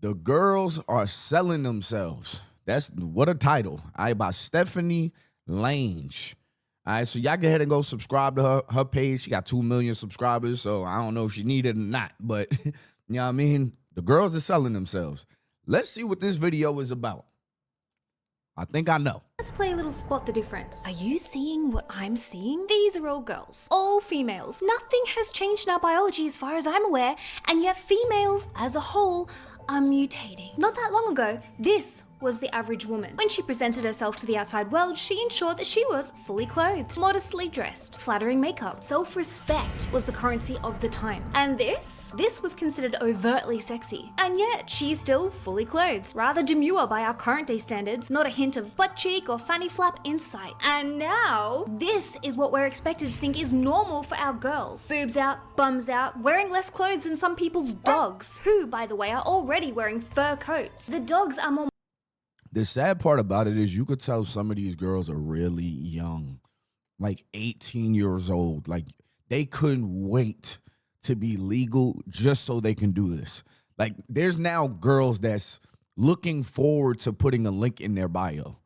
The girls are selling themselves. That's what a title. All right, by Stephanie Lange. All right, so y'all go ahead and go subscribe to her page. She got 2 million subscribers, so I don't know if she need it or not, but you know what I mean? The girls are selling themselves. Let's see what this video is about. I think I know. Let's play a little spot the difference. Are you seeing what I'm seeing? These are all girls, all females. Nothing has changed in our biology as far as I'm aware, and yet females as a whole are mutating. Not that long ago, this was the average woman. When she presented herself to the outside world, she ensured that she was fully clothed, modestly dressed, flattering makeup. Self-respect was the currency of the time. And this was considered overtly sexy. And yet, she's still fully clothed. Rather demure by our current day standards, not a hint of butt cheek or fanny flap in sight. And now, this is what we're expected to think is normal for our girls. Boobs out, bums out, wearing less clothes than some people's dogs, who, by the way, are already wearing fur coats. The dogs are more. The sad part about it is you could tell some of these girls are really young, like 18 years old. Like they couldn't wait to be legal just so they can do this. Like there's now girls that's looking forward to putting a link in their bio.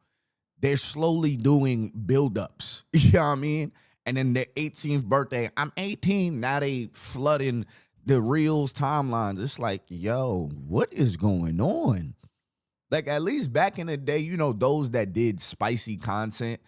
They're slowly doing build-ups, you know what I mean? And then their 18th birthday, I'm 18, now they flooding the Reels timelines. It's like, yo, what is going on? Like, at least back in the day, you know, those that did spicy content,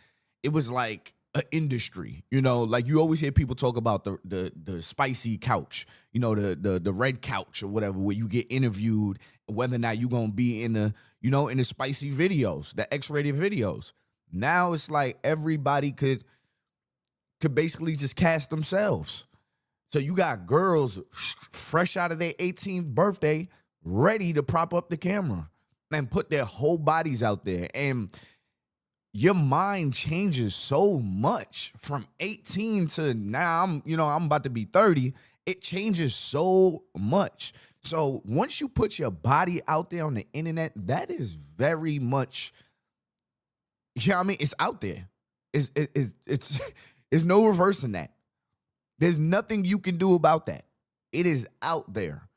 it was like an industry, you know, like you always hear people talk about the spicy couch, you know, the red couch or whatever, where you get interviewed, whether or not you're going to be in the, you know, in the spicy videos, the X-rated videos. Now it's like everybody could basically just cast themselves. So you got girls fresh out of their 18th birthday, ready to prop up the camera and put their whole bodies out there. And your mind changes so much from 18 to now I'm about to be 30. It changes so much. So once you put your body out there on the internet, that is very much, you know what I mean? It's out there. It's no reversing that. There's nothing you can do about that. It is out there.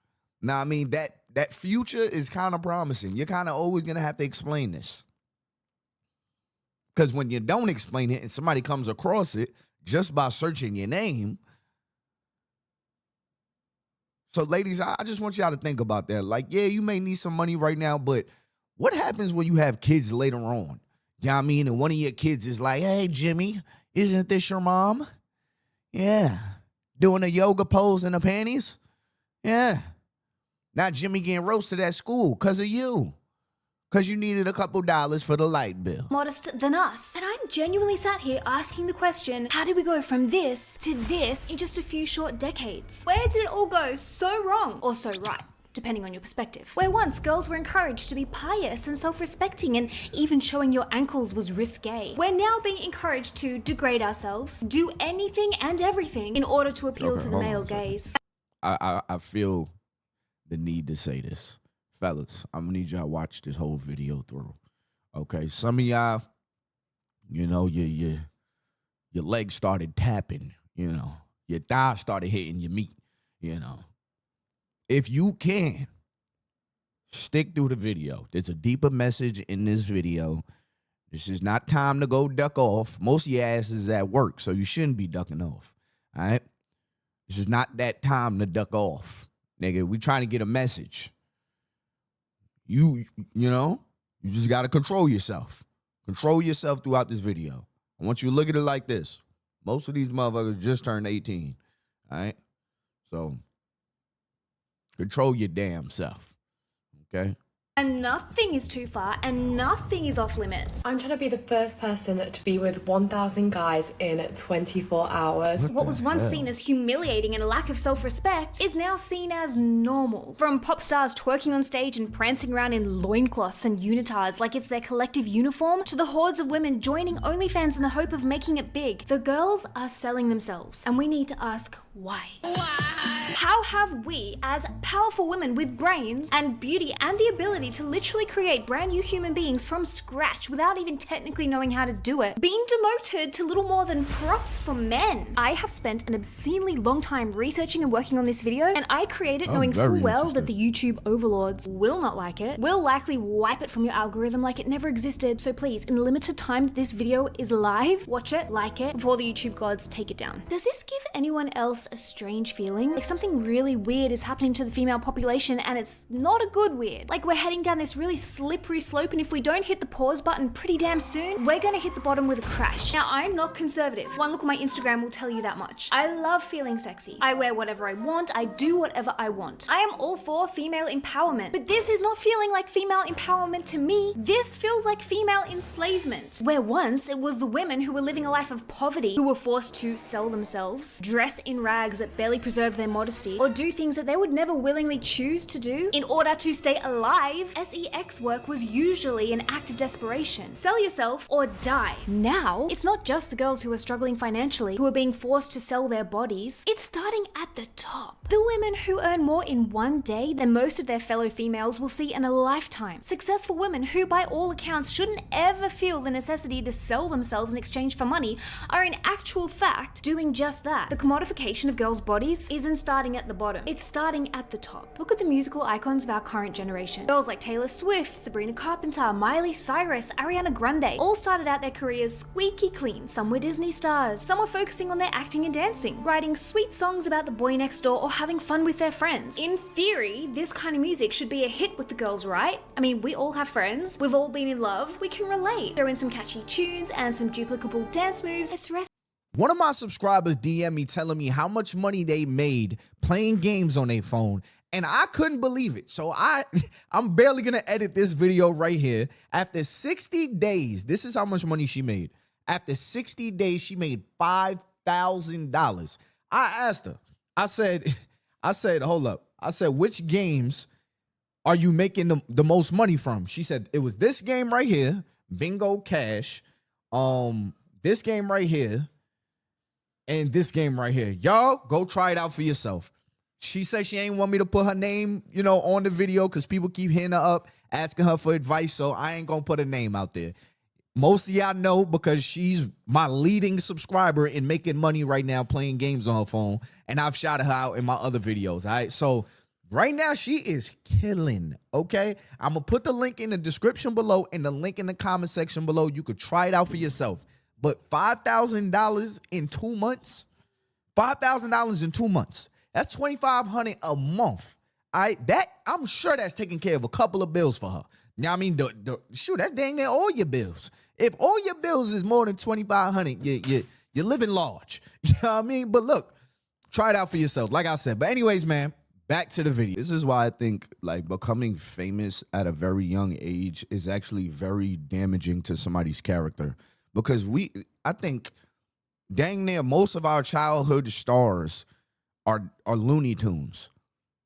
Now, I mean, that future is kind of promising. You're kind of always going to have to explain this. Because when you don't explain it and somebody comes across it just by searching your name. So, ladies, I just want y'all to think about that. Like, yeah, you may need some money right now, but what happens when you have kids later on? You know what I mean? And one of your kids is like, hey, Jimmy, isn't this your mom? Yeah. Doing a yoga pose in the panties? Yeah. Now Jimmy getting roasted at school because of you. Because you needed a couple dollars for the light bill. Modest than us. And I'm genuinely sat here asking the question, how did we go from this to this in just a few short decades? Where did it all go so wrong or so right? Depending on your perspective. Where once girls were encouraged to be pious and self-respecting and even showing your ankles was risque. We're now being encouraged to degrade ourselves, do anything and everything in order to appeal to the male gaze. I feel the need to say this. Fellas, I'm gonna need y'all to watch this whole video through. Okay, some of y'all, you know, your legs started tapping, you know, your thighs started hitting your meat, you know. If you can, stick through the video. There's a deeper message in this video. This is not time to go duck off. Most of your ass is at work, so you shouldn't be ducking off, all right? This is not that time to duck off, nigga. We trying to get a message. You know, you just got to control yourself. Control yourself throughout this video. I want you to look at it like this. Most of these motherfuckers just turned 18, all right? So control your damn self, okay? And nothing is too far and nothing is off limits. I'm trying to be the first person to be with 1,000 guys in 24 hours. What was once seen as humiliating and a lack of self-respect is now seen as normal. From pop stars twerking on stage and prancing around in loincloths and unitards like it's their collective uniform, to the hordes of women joining OnlyFans in the hope of making it big, the girls are selling themselves. And we need to ask why. How have we, as powerful women with brains and beauty and the ability ability to literally create brand new human beings from scratch without even technically knowing how to do it, being demoted to little more than props for men. I have spent an obscenely long time researching and working on this video, and I created knowing full well that the YouTube overlords will not like it, will likely wipe it from your algorithm like it never existed. So please, in the limited time that this video is live, watch it, like it, before the YouTube gods take it down. Does this give anyone else a strange feeling? Like something really weird is happening to the female population, and it's not a good weird. Like we're heading down this really slippery slope, and if we don't hit the pause button pretty damn soon, we're gonna hit the bottom with a crash. Now, I'm not conservative. One look at my Instagram will tell you that much. I love feeling sexy. I wear whatever I want. I do whatever I want. I am all for female empowerment, but this is not feeling like female empowerment to me. This feels like female enslavement, where once it was the women who were living a life of poverty who were forced to sell themselves, dress in rags that barely preserve their modesty, or do things that they would never willingly choose to do in order to stay alive. Sex work was usually an act of desperation. Sell yourself or die. Now, it's not just the girls who are struggling financially who are being forced to sell their bodies. It's starting at the top. The women who earn more in one day than most of their fellow females will see in a lifetime. Successful women who, by all accounts, shouldn't ever feel the necessity to sell themselves in exchange for money are in actual fact doing just that. The commodification of girls' bodies isn't starting at the bottom. It's starting at the top. Look at the musical icons of our current generation. Girls like Taylor Swift, Sabrina Carpenter, Miley Cyrus, Ariana Grande all started out their careers squeaky clean. Some were Disney stars. Some were focusing on their acting and dancing, writing sweet songs about the boy next door or having fun with their friends. In theory, this kind of music should be a hit with the girls, right? I mean, we all have friends. We've all been in love. We can relate. Throw in some catchy tunes and some duplicable dance moves. It's One of my subscribers DM me telling me how much money they made playing games on their phone, and I couldn't believe it. So I'm barely gonna edit this video right here. After 60 days, this is how much money she made. After 60 days, she made $5,000. I asked her, I said, hold up. I said, which games are you making the most money from? She said, it was this game right here, Bingo Cash, this game right here, and this game right here. Y'all go try it out for yourself. She said she ain't want me to put her name, on the video because people keep hitting her up, asking her for advice, so I ain't gonna put her name out there. Most of y'all know because she's my leading subscriber in making money right now playing games on her phone, and I've shouted her out in my other videos, all right? So right now, she is killing, okay? I'm going to put the link in the description below and the link in the comment section below. You could try it out for yourself. But $5,000 in 2 months, $5,000 in 2 months, that's $2,500 a month. I'm sure that's taking care of a couple of bills for her. Now, I mean, shoot, that's dang near all your bills. If all your bills is more than $2,500, you're living large. You know what I mean? But look, try it out for yourself, like I said. But anyways, man, back to the video. This is why I think like becoming famous at a very young age is actually very damaging to somebody's character, because I think dang near most of our childhood stars are Looney Tunes.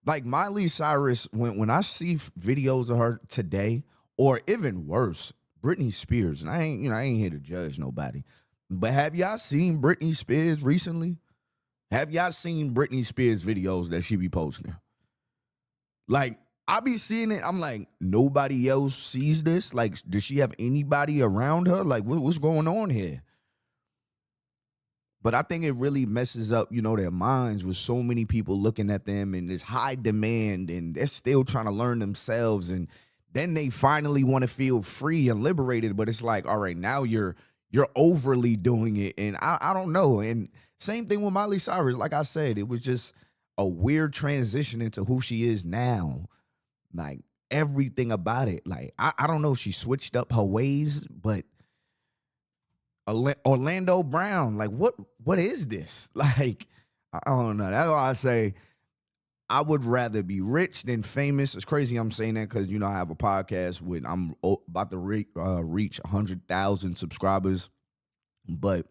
Like Miley Cyrus, when I see videos of her today, or even worse, Britney Spears, and I ain't here to judge nobody, but have y'all seen Britney Spears recently? Have y'all seen Britney Spears videos that she be posting? Like, I be seeing it, I'm like, nobody else sees this? Like, does she have anybody around her? Like, what's going on here? But I think it really messes up, their minds with so many people looking at them and this high demand, and they're still trying to learn themselves. And then they finally want to feel free and liberated. But it's like, all right, now you're overly doing it. And I don't know. And same thing with Miley Cyrus. Like I said, it was just a weird transition into who she is now. Like everything about it. Like, I don't know if she switched up her ways, but Orlando Brown, like what is this? Like, I don't know. That's why I say I would rather be rich than famous. It's crazy I'm saying that because, I have a podcast with, I'm about to reach 100,000 subscribers, but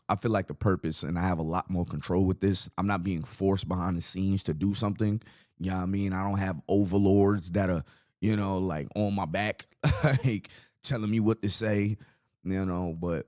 I feel like the purpose, and I have a lot more control with this. I'm not being forced behind the scenes to do something. You know what I mean? I don't have overlords that are, like on my back, like telling me what to say, but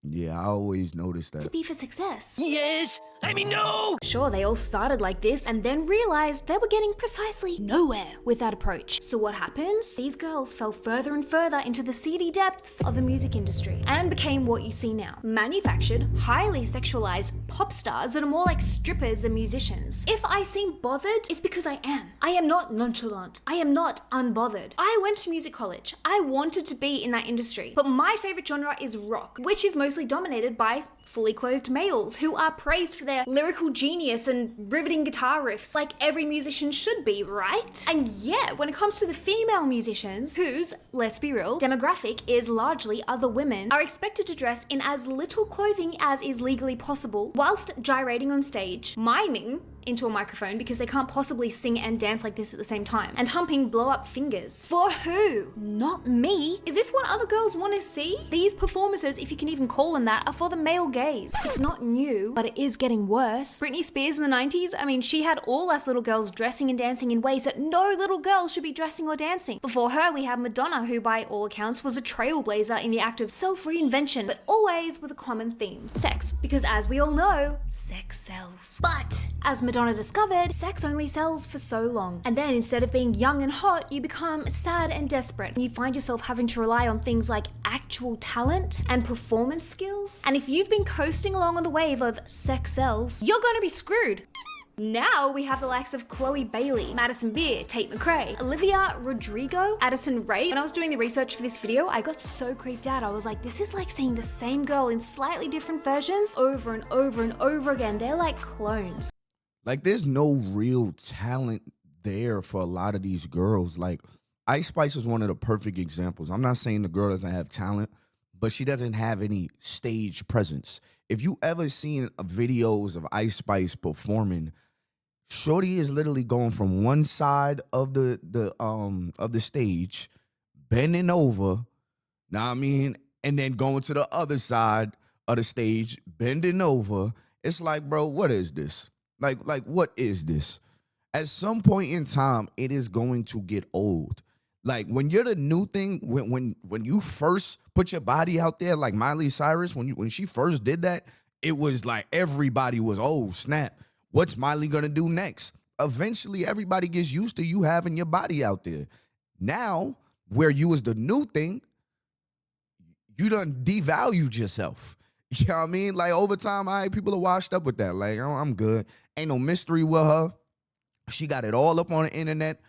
Yeah, I always noticed that. Be for success. Yes, I mean, no! Sure, they all started like this and then realized they were getting precisely nowhere with that approach. So what happens? These girls fell further and further into the seedy depths of the music industry and became what you see now. Manufactured, highly sexualized pop stars that are more like strippers and musicians. If I seem bothered, it's because I am. I am not nonchalant. I am not unbothered. I went to music college. I wanted to be in that industry. But my favorite genre is rock, which is mostly dominated by fully clothed males who are praised for their lyrical genius and riveting guitar riffs like every musician should be, right? And yet, when it comes to the female musicians, whose, let's be real, demographic is largely other women, are expected to dress in as little clothing as is legally possible, whilst gyrating on stage, miming into a microphone because they can't possibly sing and dance like this at the same time, and humping blow-up fingers. For who? Not me. Is this what other girls want to see? These performances, if you can even call them that, are for the male gaze. It's not new, but it is getting worse. Britney Spears in the 90s, I mean, she had all us little girls dressing and dancing in ways that no little girl should be dressing or dancing. Before her, we had Madonna, who by all accounts was a trailblazer in the act of self-reinvention, but always with a common theme: sex. Because as we all know, sex sells. But as Madonna discovered, sex only sells for so long. And then instead of being young and hot, you become sad and desperate. And you find yourself having to rely on things like actual talent and performance skills. And if you've been coasting along on the wave of sex sells, you're gonna be screwed. Now we have the likes of Chloe Bailey, Madison Beer, Tate McRae, Olivia Rodrigo, Addison Rae. When I was doing the research for this video, I got so creeped out. I was like, this is like seeing the same girl in slightly different versions over and over and over again. They're like clones. Like, there's no real talent there for a lot of these girls. Like, Ice Spice is one of the perfect examples. I'm not saying the girl doesn't have talent, but she doesn't have any stage presence. If you ever seen videos of Ice Spice performing, shorty is literally going from one side of the stage, bending over, know what I mean, and then going to the other side of the stage, bending over. It's like, bro, what is this? Like, what is this? At some point in time, it is going to get old. Like, when you're the new thing, when you first put your body out there, like Miley Cyrus, when she first did that, it was like everybody was, oh, snap. What's Miley gonna do next? Eventually, everybody gets used to you having your body out there. Now, where you was the new thing, you done devalued yourself. You know what I mean? Like, over time, all right, people are washed up with that. Like, oh, I'm good. Ain't no mystery with her. She got it all up on the internet.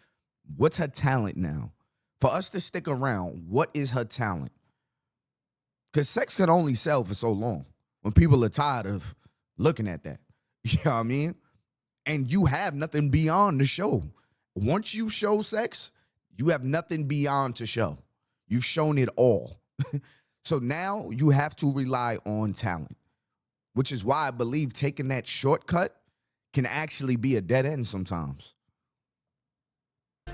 What's her talent now? For us to stick around, what is her talent? Because sex can only sell for so long when people are tired of looking at that. You know what I mean? And you have nothing beyond the show. Once you show sex, you have nothing beyond to show. You've shown it all. So now you have to rely on talent, which is why I believe taking that shortcut can actually be a dead end sometimes.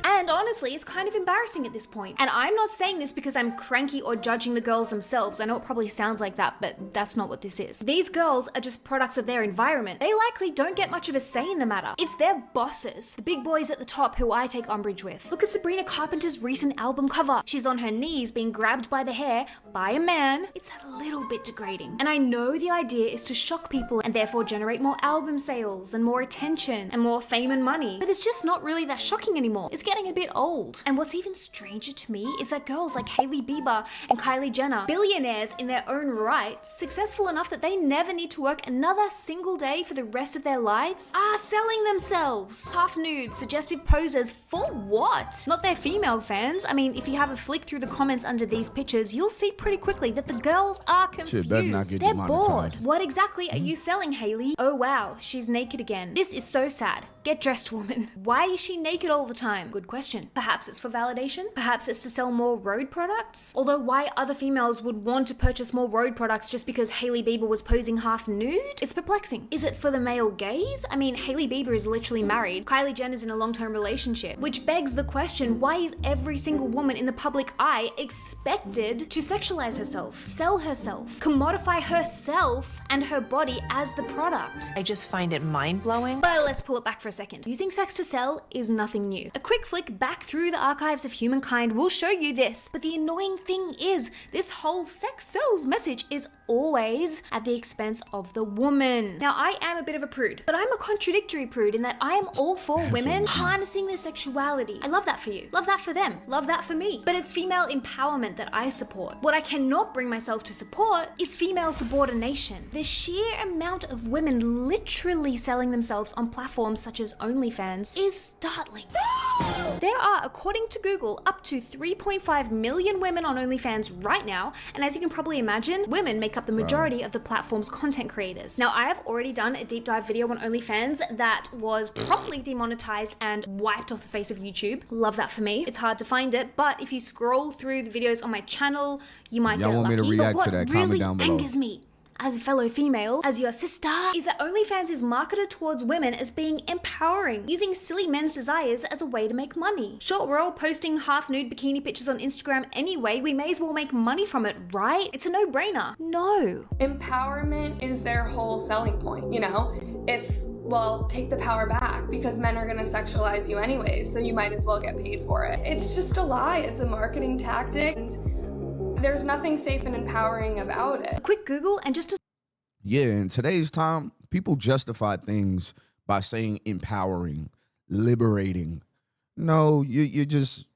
And honestly, it's kind of embarrassing at this point. And I'm not saying this because I'm cranky or judging the girls themselves. I know it probably sounds like that, but that's not what this is. These girls are just products of their environment. They likely don't get much of a say in the matter. It's their bosses, the big boys at the top, who I take umbrage with. Look at Sabrina Carpenter's recent album cover. She's on her knees being grabbed by the hair by a man. It's a little bit degrading. And I know the idea is to shock people and therefore generate more album sales and more attention and more fame and money. But it's just not really that shocking anymore. It's getting a bit old. And what's even stranger to me is that girls like Hailey Bieber and Kylie Jenner, billionaires in their own right, successful enough that they never need to work another single day for the rest of their lives, are selling themselves. Half nude, suggestive poses for what? Not their female fans. I mean, if you have a flick through the comments under these pictures, you'll see pretty quickly that the girls are confused. Better not get They're bored. demonetized. What exactly are you selling, Hailey? Oh wow, she's naked again. This is so sad. Get dressed, woman. Why is she naked all the time? Good question. Perhaps it's for validation? Perhaps it's to sell more road products? Although why other females would want to purchase more road products just because Hailey Bieber was posing half nude? It's perplexing. Is it for the male gaze? I mean, Hailey Bieber is literally married. Kylie Jenner's in a long-term relationship, which begs the question, why is every single woman in the public eye expected to sexualize herself, sell herself, commodify herself and her body as the product? I just find it mind-blowing. But let's pull it back for a second. Using sex to sell is nothing new. A quick flick back through the archives of humankind will show you this, but the annoying thing is, this whole sex sells message is always at the expense of the woman. Now, I am a bit of a prude, but I'm a contradictory prude in that I am all for women harnessing their sexuality. I love that for you. Love that for them. Love that for me. But it's female empowerment that I support. What I cannot bring myself to support is female subordination. The sheer amount of women literally selling themselves on platforms such as OnlyFans is startling. There are, according to Google, up to 3.5 million women on OnlyFans right now, and as you can probably imagine, women make up the majority of the platform's content creators. Now, I have already done a deep dive video on OnlyFans that was properly demonetized and wiped off the face of YouTube. Love that for me. It's hard to find it, but if you scroll through the videos on my channel, you might get lucky. Want me to react but to that? what Comment really down below. angers me as a fellow female, as your sister, is that OnlyFans is marketed towards women as being empowering, using silly men's desires as a way to make money. Sure, we're all posting half-nude bikini pictures on Instagram anyway, we may as well make money from it, right? It's a no-brainer. No. Empowerment is their whole selling point, you know? It's, well, take the power back because men are gonna sexualize you anyways, so you might as well get paid for it. It's just a lie, it's a marketing tactic. There's nothing safe and empowering about it. Quick Google and just Yeah, in today's time, people justify things by saying empowering, liberating. No, you're just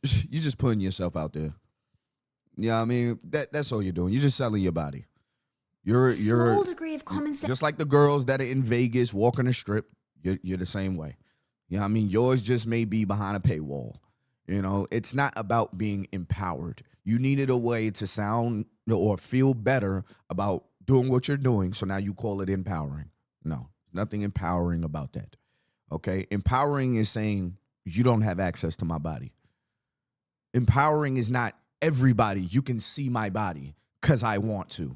putting yourself out there. Yeah, I mean, that's all you're doing. You're just selling your body. You're small degree of common sense. just like the girls that are in Vegas walking the strip. You're the same way. You know what I mean? Yours just may be behind a paywall. You know, it's not about being empowered. You needed a way to sound or feel better about doing what you're doing, so now you call it empowering. No, nothing empowering about that. Okay? Empowering is saying you don't have access to my body. Empowering is not everybody. You can see my body because I want to.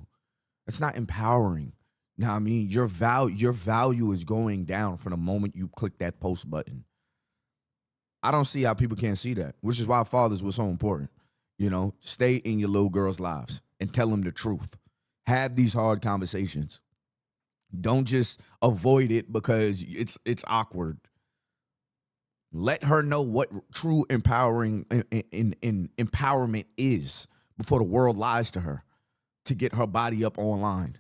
It's not empowering. Now, I mean, your value is going down from the moment you click that post button. I don't see how people can't see that, which is why fathers were so important. You know, stay in your little girls' lives and tell them the truth. Have these hard conversations. Don't just avoid it because it's awkward. Let her know what true empowering empowerment is before the world lies to her to get her body up online.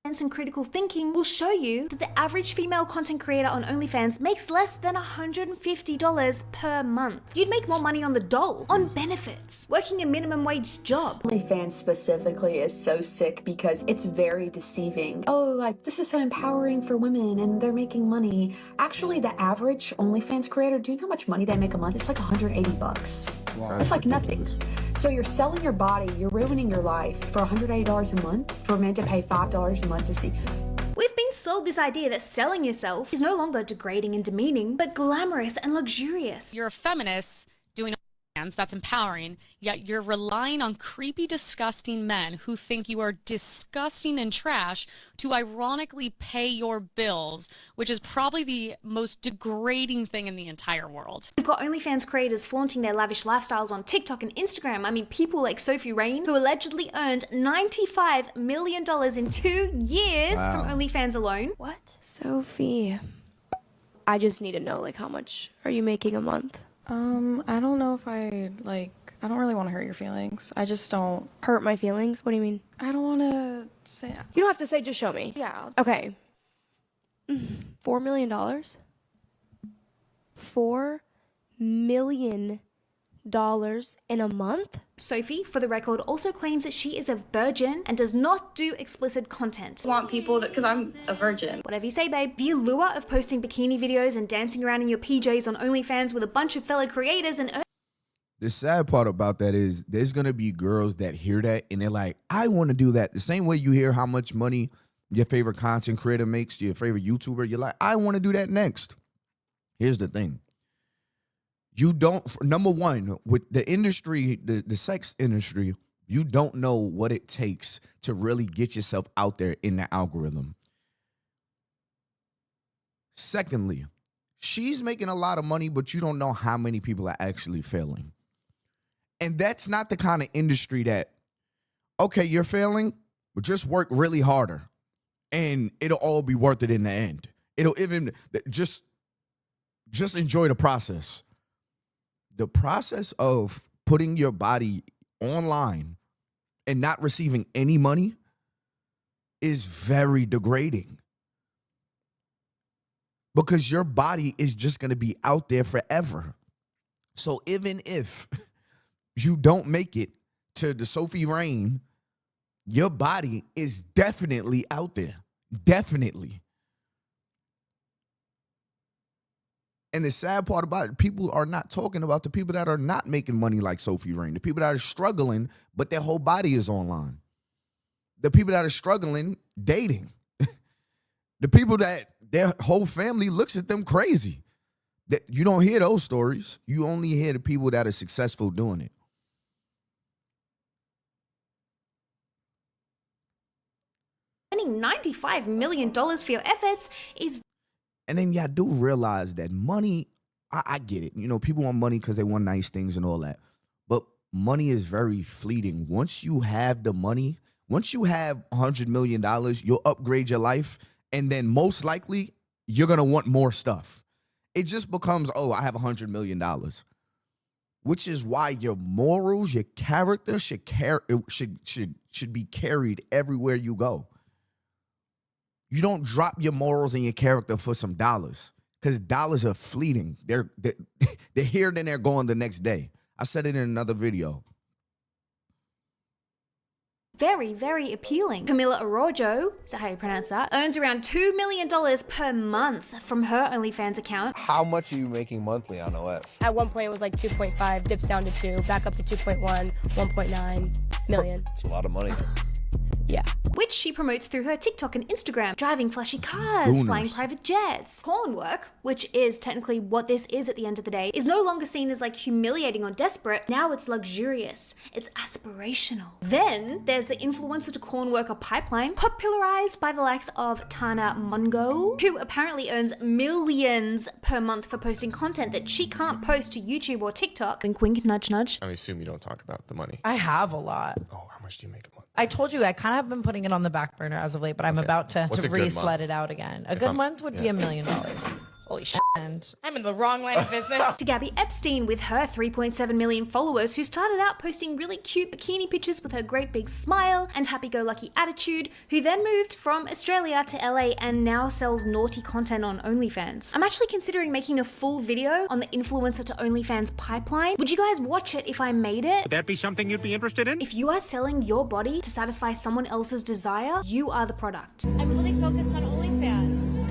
And critical thinking will show you that the average female content creator on OnlyFans makes less than $150 per month. You'd make more money on the dole, on benefits, working a minimum wage job. OnlyFans specifically is so sick because it's very deceiving. Oh, like, this is so empowering for women and they're making money. Actually, the average OnlyFans creator, do you know how much money they make a month? It's like $180. Wow, it's like nothing. ridiculous. So you're selling your body, you're ruining your life for $180 a month for men to pay $5 a month to see. We've been sold this idea that selling yourself is no longer degrading and demeaning, but glamorous and luxurious. You're a feminist doing OnlyFans, that's empowering, yet you're relying on creepy, disgusting men who think you are disgusting and trash to ironically pay your bills, which is probably the most degrading thing in the entire world. We've got OnlyFans creators flaunting their lavish lifestyles on TikTok and Instagram. I mean, people like Sophie Rain, who allegedly earned $95 million in 2 years from OnlyFans alone. What? Sophie, I just need to know, like, how much are you making a month? I don't know if I don't really want to hurt your feelings. I just don't. Hurt my feelings? What do you mean? I don't want to say. You don't have to say, just show me. Yeah. Okay. $4 million? $4 million in a month? Sophie, for the record, also claims that she is a virgin and does not do explicit content. I want people to, because I'm a virgin. Whatever you say, babe. The allure of posting bikini videos and dancing around in your PJs on OnlyFans with a bunch of fellow creators and The sad part about that is there's going to be girls that hear that and they're like, I want to do that. The same way you hear how much money your favorite content creator makes, your favorite YouTuber, you're like, I want to do that next. Here's the thing. You don't, number one, with the industry, the sex industry, you don't know what it takes to really get yourself out there in the algorithm. Secondly, she's making a lot of money, but you don't know how many people are actually failing. And that's not the kind of industry that, okay, you're failing, but just work really harder and it'll all be worth it in the end. It'll even just just enjoy the process. The process of putting your body online and not receiving any money is very degrading. Because your body is just going to be out there forever. So even if you don't make it to the Sophie Rain, your body is definitely out there. Definitely. And the sad part about it, people are not talking about the people that are not making money like Sophie Rain, the people that are struggling, but their whole body is online. The people that are struggling dating. The people that their whole family looks at them crazy. That you don't hear those stories. You only hear the people that are successful doing it. Earning $95 million for your efforts is... And then y'all do realize that money, I get it. You know, people want money because they want nice things and all that. But money is very fleeting. Once you have the money, once you have $100 million, you'll upgrade your life. And then most likely, you're going to want more stuff. It just becomes, oh, I have $100 million. Which is why your morals, your character should be carried everywhere you go. You don't drop your morals and your character for some dollars. Because dollars are fleeting. They're here, then they're gone the next day. I said it in another video. very, very appealing. Camila Araujo, is that how you pronounce that? Earns around $2 million per month from her OnlyFans account. How much are you making monthly on OF? At one point it was like 2.5, dips down to 2, back up to 2.1, 1.9 million. It's a lot of money. Yeah. Which she promotes through her TikTok and Instagram, driving flashy cars, flying private jets. Porn work, which is technically what this is at the end of the day, is no longer seen as like humiliating or desperate. Now it's luxurious. It's aspirational. Then there's the influencer to corn worker pipeline, popularized by the likes of Tana Mungo, who apparently earns millions per month for posting content that she can't post to YouTube or TikTok. Wink, wink, nudge, nudge. I assume you don't talk about the money. I have a lot. Oh, how much do you make a month? I told you I kind of have been putting it on the back burner as of late, but I'm about to re-sled it out again. A good month would be $1 million. Holy shit. And I'm in the wrong line of business. To Gabby Epstein with her 3.7 million followers, who started out posting really cute bikini pictures with her great big smile and happy-go-lucky attitude, who then moved from Australia to LA and now sells naughty content on OnlyFans. I'm actually considering making a full video on the influencer to OnlyFans pipeline. Would you guys watch it if I made it? Would that be something you'd be interested in? If you are selling your body to satisfy someone else's desire, you are the product. I'm really focused on OnlyFans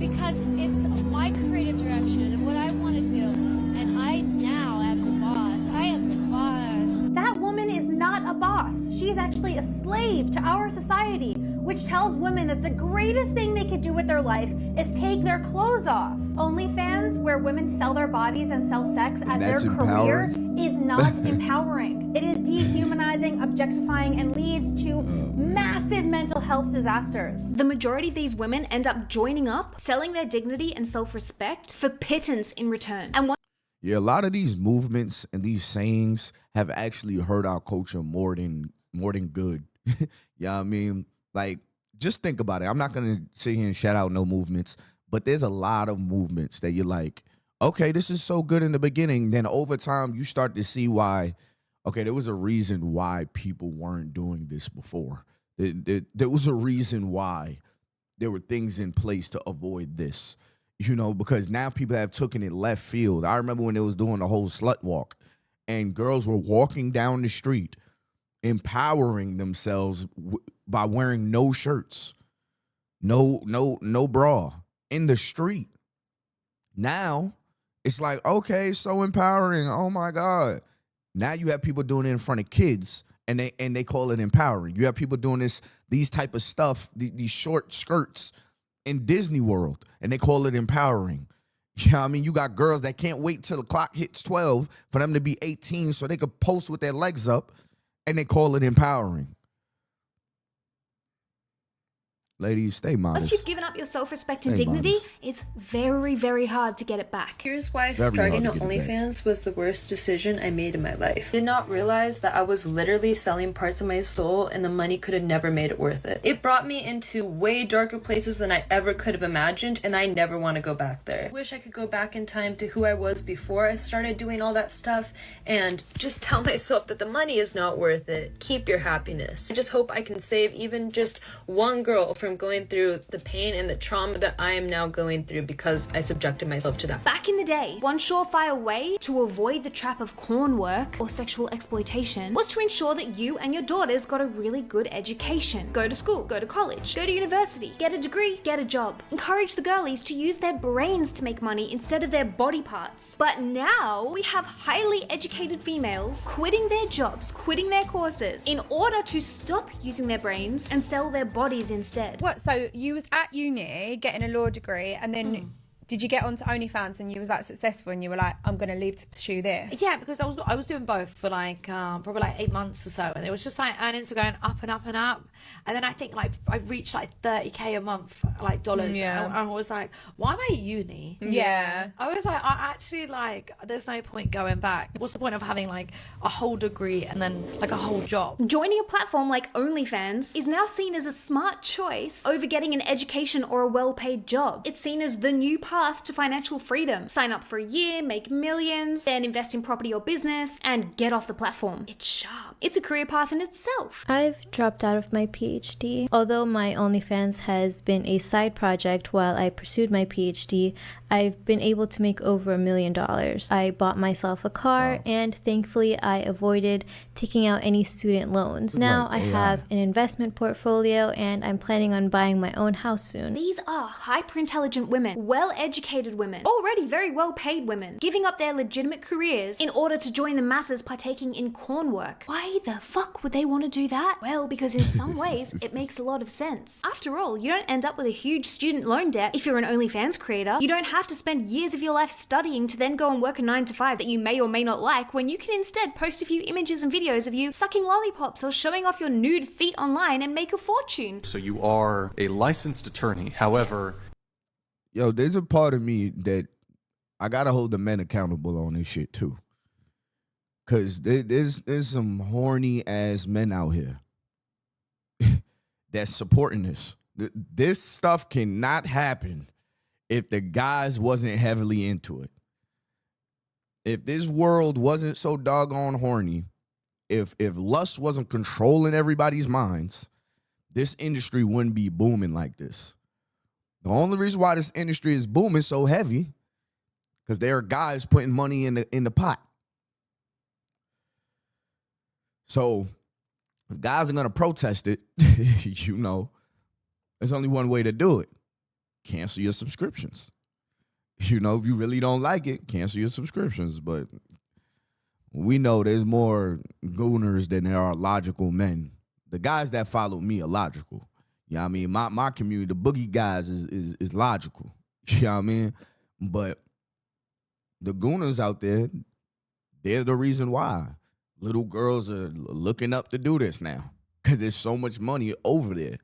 because it's my creative direction and what I want to do, and I now am the boss. I am the boss. That woman is not a boss. She's actually a slave to our society, which tells women that the greatest thing they could do with their life is take their clothes off. OnlyFans, where women sell their bodies and sell sex as their career, is not empowering. It is dehumanizing, objectifying, and leads to massive mental health disasters. The majority of these women end up joining up, selling their dignity and self-respect for pittance in return. And yeah, a lot of these movements and these sayings have actually hurt our culture more than good. Yeah, I mean, like, just think about it. I'm not going to sit here and shout out no movements, but there's a lot of movements that you're like, okay, this is so good in the beginning. Then over time, you start to see why, okay, there was a reason why people weren't doing this before. There was a reason why there were things in place to avoid this, you know, because now people have taken it left field. I remember when they was doing the whole slut walk and girls were walking down the street empowering themselves by wearing no shirts, no bra in the street. Now it's like, okay, so empowering. Oh my God. Now you have people doing it in front of kids and they call it empowering. You have people doing these type of stuff, these short skirts in Disney World, and they call it empowering. Yeah, I mean, you got girls that can't wait till the clock hits 12 for them to be 18 so they could post with their legs up, and they call it empowering. ladies, stay modest. Once you've given up your self-respect and Stay dignity, modest. it's very, very hard to get it back. Here's why Very starting hard to get it back. OnlyFans was the worst decision I made in my life. I did not realize that I was literally selling parts of my soul and the money could have never made it worth it. It brought me into way darker places than I ever could have imagined, and I never want to go back there. I wish I could go back in time to who I was before I started doing all that stuff and just tell myself that the money is not worth it. Keep your happiness. I just hope I can save even just one girl from going through the pain and the trauma that I am now going through because I subjected myself to that. Back in the day, one surefire way to avoid the trap of corn work or sexual exploitation was to ensure that you and your daughters got a really good education. Go to school, go to college, go to university, get a degree, get a job. Encourage the girlies to use their brains to make money instead of their body parts. But now we have highly educated females quitting their jobs, quitting their courses in order to stop using their brains and sell their bodies instead. What, so you was at uni getting a law degree and then did you get onto OnlyFans and you was that successful and you were like, I'm going to leave to pursue this? Yeah, because I was doing both for like probably like 8 months or so, and it was just like earnings were going up and up and up, and then I think like I reached like 30k a month, like dollars. Yeah. And I was like, why am I at uni? Yeah. I was like, I actually like, there's no point going back. What's the point of having like a whole degree and then like a whole job? Joining a platform like OnlyFans is now seen as a smart choice over getting an education or a well-paid job. It's seen as the new path to financial freedom. Sign up for a year, make millions, then invest in property or business, and get off the platform. It's sharp. It's a career path in itself. I've dropped out of my PhD. Although my OnlyFans has been a side project while I pursued my PhD, I've been able to make over $1 million. I bought myself a car, and thankfully I avoided taking out any student loans. Now I have an investment portfolio, and I'm planning on buying my own house soon. These are hyper-intelligent women, well-educated women, already very well-paid women, giving up their legitimate careers in order to join the masses partaking in corn work. Why the fuck would they want to do that? Well, because in some ways, it makes a lot of sense. After all, you don't end up with a huge student loan debt if you're an OnlyFans creator. You don't have to spend years of your life studying to then go and work a 9-to-5 that you may or may not like, when you can instead post a few images and videos of you sucking lollipops or showing off your nude feet online and make a fortune. So you are a licensed attorney. However, Yo, there's a part of me that I gotta hold the men accountable on this shit too. Cause there's some horny ass men out here that's supporting this. This stuff cannot happen if the guys wasn't heavily into it. If this world wasn't so doggone horny, if lust wasn't controlling everybody's minds, this industry wouldn't be booming like this. The only reason why this industry is booming so heavy, because there are guys putting money in the pot. So if guys are gonna protest it, you know, there's only one way to do it. Cancel your subscriptions. You know, if you really don't like it, cancel your subscriptions. But we know there's more gooners than there are logical men. The guys that follow me are logical. You know what I mean? My community, the boogie guys is logical. You know what I mean? But the gooners out there, they're the reason why. Little girls are looking up to do this now because there's so much money over there.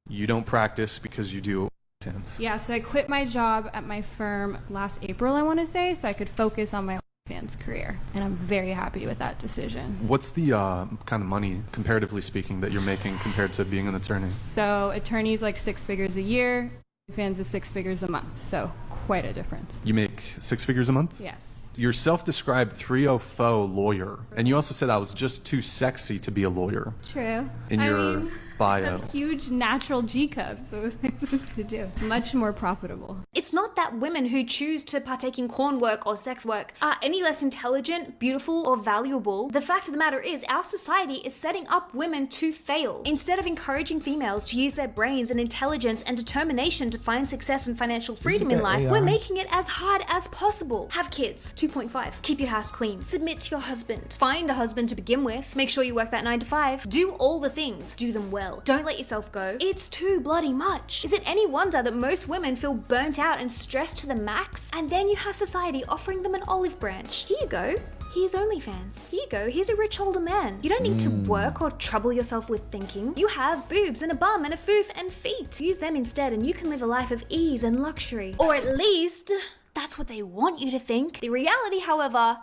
you don't practice because you do OnlyFans. Yeah, so I quit my job at my firm last April, I want to say, so I could focus on my OnlyFans career. And I'm very happy with that decision. What's the kind of money, comparatively speaking, that you're making compared to being an attorney? So attorney's like 6 figures a year, OnlyFans is 6 figures a month, so quite a difference. You make 6 figures a month? Yes. You're self-described 304 lawyer, and you also said I was just too sexy to be a lawyer. True. In your bio. I have huge natural G cup, so what am I supposed to do? Much more profitable. It's not that women who choose to partake in corn work or sex work are any less intelligent, beautiful, or valuable. The fact of the matter is, our society is setting up women to fail. Instead of encouraging females to use their brains and intelligence and determination to find success and financial freedom in life, we're making it as hard as possible. Have kids. 2.5. Keep your house clean. Submit to your husband. Find a husband to begin with. Make sure you work that 9 to 5. Do all the things. Do them well. Don't let yourself go. It's too bloody much. Is it any wonder that most women feel burnt out and stressed to the max? And then you have society offering them an olive branch. Here you go. Here's OnlyFans. Here you go, here's a rich older man. You don't need to work or trouble yourself with thinking. You have boobs and a bum and a foof and feet. Use them instead and you can live a life of ease and luxury. Or at least, that's what they want you to think. The reality, however,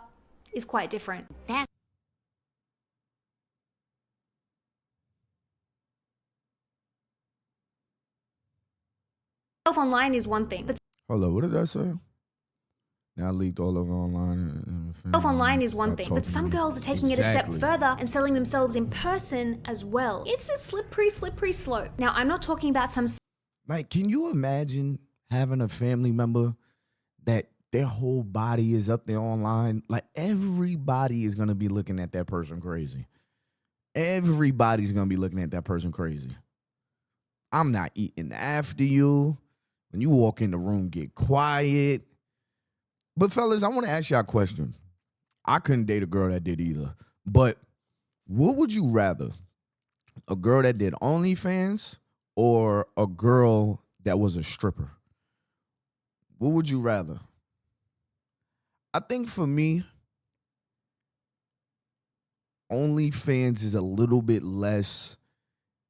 is quite different. Online is one thing, but Hold up, what did I say? Now I leaked all over online. online is one thing, but some girls are taking it a step Exactly. further and selling themselves in person as well. It's a slippery slope. Now, I'm not talking about some Like, can you imagine having a family member that their whole body is up there online? Like, everybody is going to be looking at that person crazy. Everybody's going to be looking at that person crazy. I'm not eating after you. When you walk in the room, get quiet. But fellas, I want to ask y'all a question. I couldn't date a girl that did either. But what would you rather? A girl that did OnlyFans or a girl that was a stripper? What would you rather? I think for me, OnlyFans is a little bit less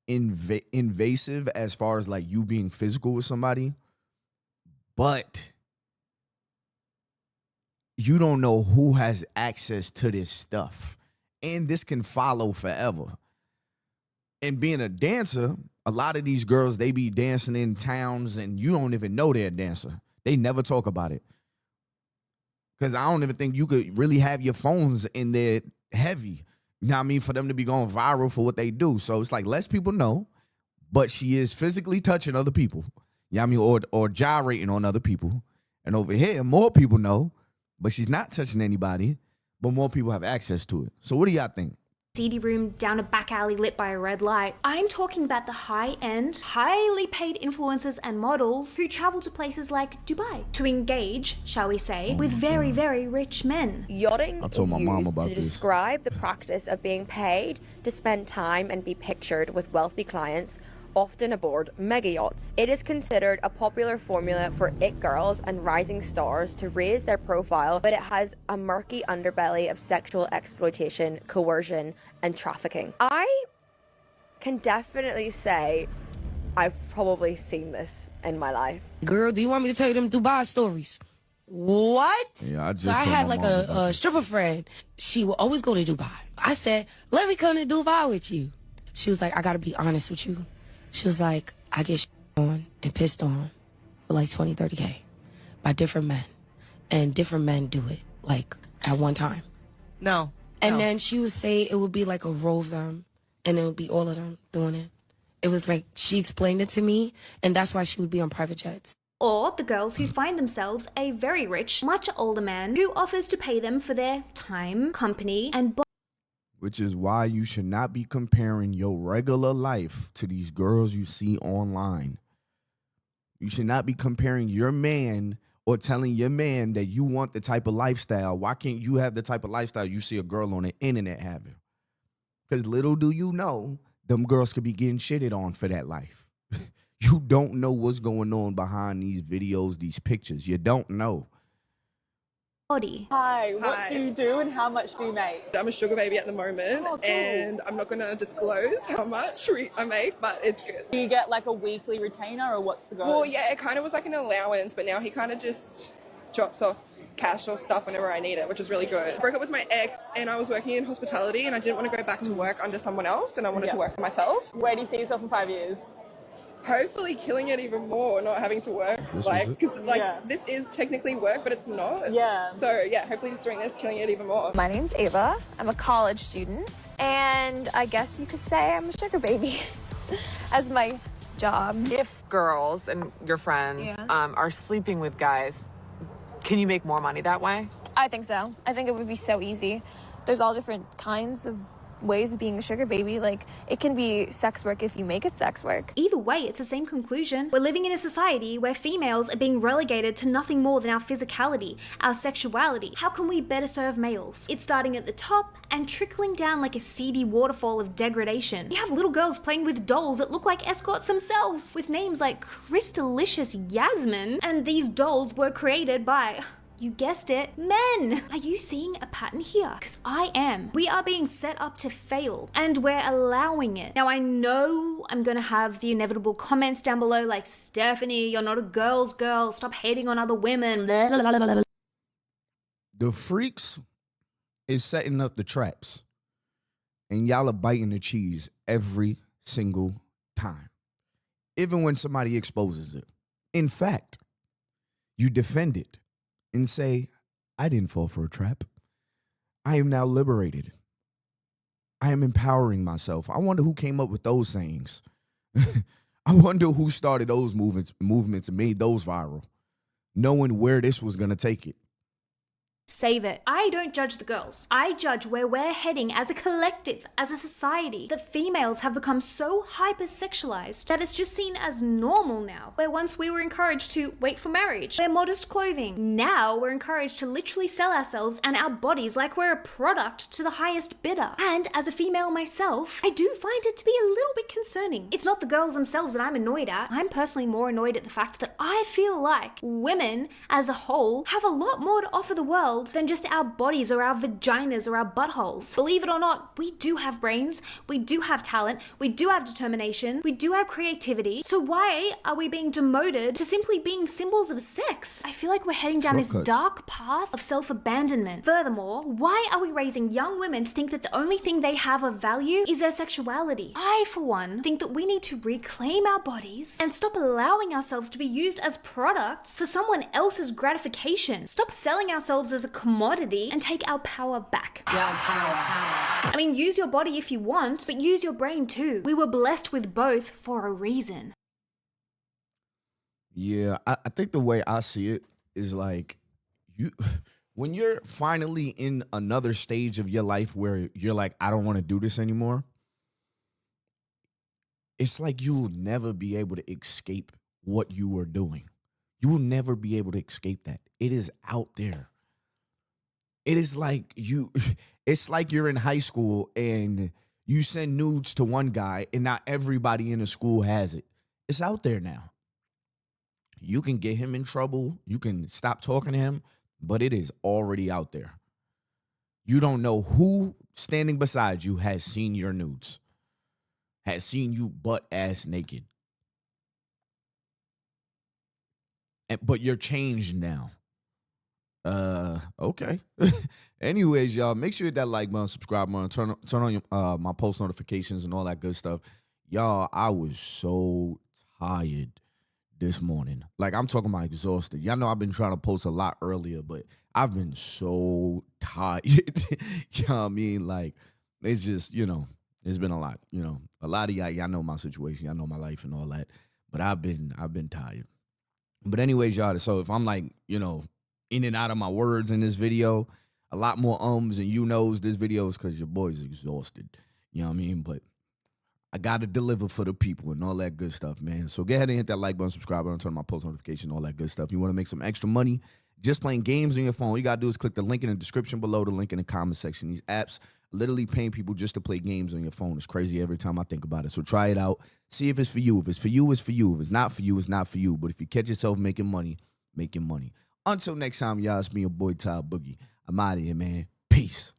invasive as far as like you being physical with somebody. But you don't know who has access to this stuff. And this can follow forever. And being a dancer, a lot of these girls, they be dancing in towns and you don't even know they're a dancer. They never talk about it. Because I don't even think you could really have your phones in there heavy. You know what I mean? For them to be going viral for what they do. So it's like less people know, but she is physically touching other people. You know what I mean? Or gyrating on other people. And over here, more people know, but she's not touching anybody, but more people have access to it. So what do y'all think? seedy room down a back alley lit by a red light. I'm talking about the high-end, highly paid influencers and models who travel to places like Dubai to engage, shall we say, with very, very rich men. Yachting I told my mom about to this. describe the practice of being paid to spend time and be pictured with wealthy clients, often aboard mega yachts. It is considered a popular formula for it girls and rising stars to raise their profile, but it has a murky underbelly of sexual exploitation, coercion, and trafficking. I can definitely say I've probably seen this in my life. Girl, do you want me to tell you them Dubai stories? What? Yeah, I just So I told had my like mom about a stripper friend. She would always go to Dubai. I said, let me come to Dubai with you. She was like, I gotta be honest with you. She was like, I get shit on and pissed on for like 20, 30K by different men. And different men do it like at one time. No. And then she would say it would be like a row of them and it would be all of them doing it. It was like, she explained it to me and that's why she would be on private jets. Or the girls who find themselves a very rich, much older man who offers to pay them for their time, company, and which is why you should not be comparing your regular life to these girls you see online. You should not be comparing your man or telling your man that you want the type of lifestyle. Why can't you have the type of lifestyle you see a girl on the internet having? Because little do you know, them girls could be getting shitted on for that life. You don't know what's going on behind these videos, these pictures. You don't know. body. Hi, what do you do and how much do you make? I'm a sugar baby at the moment, Oh, cool. and I'm not going to disclose how much I make, but it's good. Do you get like a weekly retainer or what's the goal? Well, yeah, it kind of was like an allowance, but now he kind of just drops off cash or stuff whenever I need it, which is really good. I broke up with my ex and I was working in hospitality and I didn't want to go back to work under someone else and I wanted to work for myself. Where do you see yourself in 5 years? Hopefully killing it even more, not having to work. This like, was it? because this is technically work, but it's not. Yeah. So yeah, hopefully just doing this, killing it even more. My name's Ava. I'm a college student, and I guess you could say I'm a sugar baby as my job. If girls and your friends are sleeping with guys, can you make more money that way? I think so. I think it would be so easy. There's all different kinds of ways of being a sugar baby. Like, it can be sex work if you make it sex work. Either way, it's the same conclusion. We're living in a society where females are being relegated to nothing more than our physicality, our sexuality. How can we better serve males? It's starting at the top and trickling down like a seedy waterfall of degradation. We have little girls playing with dolls that look like escorts themselves, with names like Crystalicious Yasmin, and these dolls were created by You guessed it, men. Are you seeing a pattern here? Because I am. We are being set up to fail, and we're allowing it. Now, I know I'm gonna have the inevitable comments down below like, Stephanie, you're not a girl's girl. Stop hating on other women. Blah, blah, blah, blah. The freaks is setting up the traps, and y'all are biting the cheese every single time, even when somebody exposes it. In fact, you defend it and say, I didn't fall for a trap. I am now liberated. I am empowering myself. I wonder who came up with those sayings. I wonder who started those movements and made those viral, knowing where this was going to take it. Save it. I don't judge the girls. I judge where we're heading as a collective, as a society. The females have become so hypersexualized that it's just seen as normal now. Where once we were encouraged to wait for marriage, wear modest clothing. Now we're encouraged to literally sell ourselves and our bodies like we're a product to the highest bidder. And as a female myself, I do find it to be a little bit concerning. It's not the girls themselves that I'm annoyed at. I'm personally more annoyed at the fact that I feel like women as a whole have a lot more to offer the world than just our bodies or our vaginas or our buttholes. Believe it or not, we do have brains, we do have talent, we do have determination, we do have creativity. So why are we being demoted to simply being symbols of sex? I feel like we're heading down this dark path of self-abandonment. Furthermore, why are we raising young women to think that the only thing they have of value is their sexuality? I, for one, think that we need to reclaim our bodies and stop allowing ourselves to be used as products for someone else's gratification. Stop selling ourselves as a commodity and take our power back. I mean, use your body if you want, but use your brain too. We were blessed with both for a reason. Yeah, I think the way I see it is like when you're finally in another stage of your life where you're like, I don't want to do this anymore, it's like you will never be able to escape what you were doing. You will never be able to escape that. It is out there. It is like it's like you're in high school and you send nudes to one guy and not everybody in the school has it. It's out there now. You can get him in trouble. You can stop talking to him, but it is already out there. You don't know who standing beside you has seen your nudes, has seen you butt-ass naked. But you're changed now. Okay. Anyways, y'all, make sure you hit that like button, subscribe button, turn on your, my post notifications and all that good stuff. Y'all, I was so tired this morning. Like, I'm talking about exhausted. Y'all know I've been trying to post a lot earlier, but I've been so tired. You know what I mean? Like, it's just, it's been a lot. A lot of y'all know my situation. Y'all know my life and all that. But I've been tired. But anyways, y'all, so if I'm like, in and out of my words in this video, a lot more ums and you knows this video is because your boy's exhausted. You know what I mean? But I got to deliver for the people and all that good stuff, man. So go ahead and hit that like button, subscribe button, turn on my post notification, all that good stuff. You want to make some extra money just playing games on your phone, all you got to do is click the link in the description below, the link in the comment section. These apps literally paying people just to play games on your phone. It's crazy every time I think about it. So try it out. See if it's for you. If it's for you, it's for you. If it's not for you, it's not for you. But if you catch yourself making money, make your money. Until next time, y'all, it's me, your boy, Ty Boogie. I'm out of here, man. Peace.